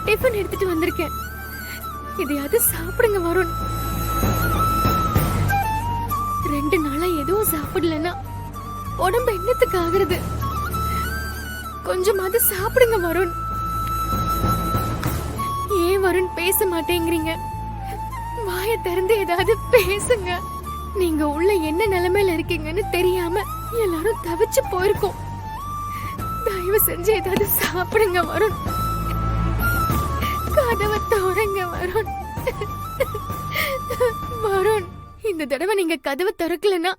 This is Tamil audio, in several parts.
டிஃபன் எடுத்துட்டு வந்திருக்கேன். இதையாவது சாப்பிடுங்க வருண். 2 நாளா எதுவும் சாப்பிடலன்னா உடம்பு என்னத்துக்கு ஆகுறது? கொஞ்சமாவது சாப்பிடுங்க வருண். ஏன் வருண் பேச மாட்டேங்கிறீங்க? வாயை திறந்து ஏதாவது பேசுங்க. நீங்க உள்ள என்ன நிலைமையில இருக்கீங்கன்னு தெரியாம எல்லாரும் தவிச்சு போயிருக்கோம். தயவு செஞ்சு ஏதாவது சாப்பிடுங்க வருண். கதவை திறங்க வருண். வருண், இந்த தடவை நீங்க கதவை திறக்கலன்னா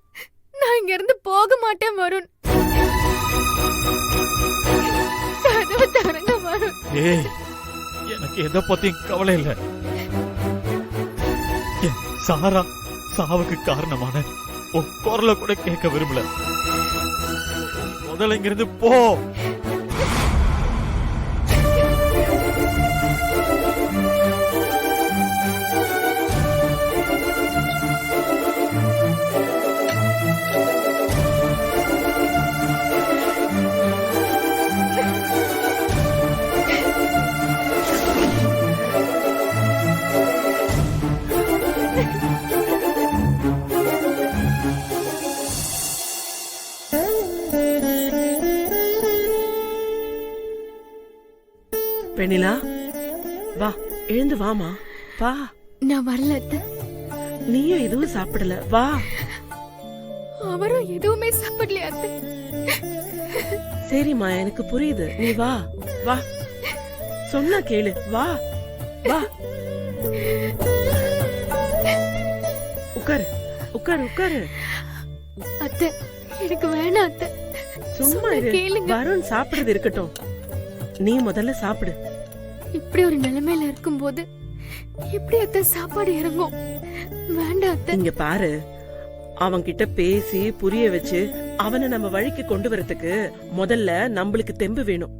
நான் இங்க இருந்து போக மாட்டேன் வருண். கதவை திறங்க வருண். ஏய், எனக்கு எதை பத்தியும் கவலை இல்ல. சாரா சாவுக்கு காரணமான உன் குரலை கூட கேட்க விரும்பல. முதல்ல இங்கிருந்து போ. வெண்ணிலா, வா, எழுந்து வாமா, வா. நான் வரல அத்தை. நீயும் எதுவும் சாப்பிடல, வா. அவரும் எதுவுமே சாப்பிடலையா அத்தை? சரிம்மா, எனக்கு புரியுது, நீ வா, வா. சொன்னா கேளு, வா, வா. உட்காரு, உட்காரு, உட்காரு. அத்தை, எனக்கு வேணாம் அத்தை. சும்மா இரு, வருண் சாப்பிடுறது இருக்கட்டும். நீ முதல்ல சாப்பிடு. இப்படி ஒரு நிலைமையில இருக்கும்போது எப்படி அத்தை சாப்பாடு இறங்கும்? வேண்டாம் அத்தை. இங்க பாரு, அவன் கிட்ட பேசி புரிய வச்சு அவனை நம்ம வழிக்கு கொண்டு வரதுக்கு முதல்ல நம்மளுக்கு தெம்பு வேணும்.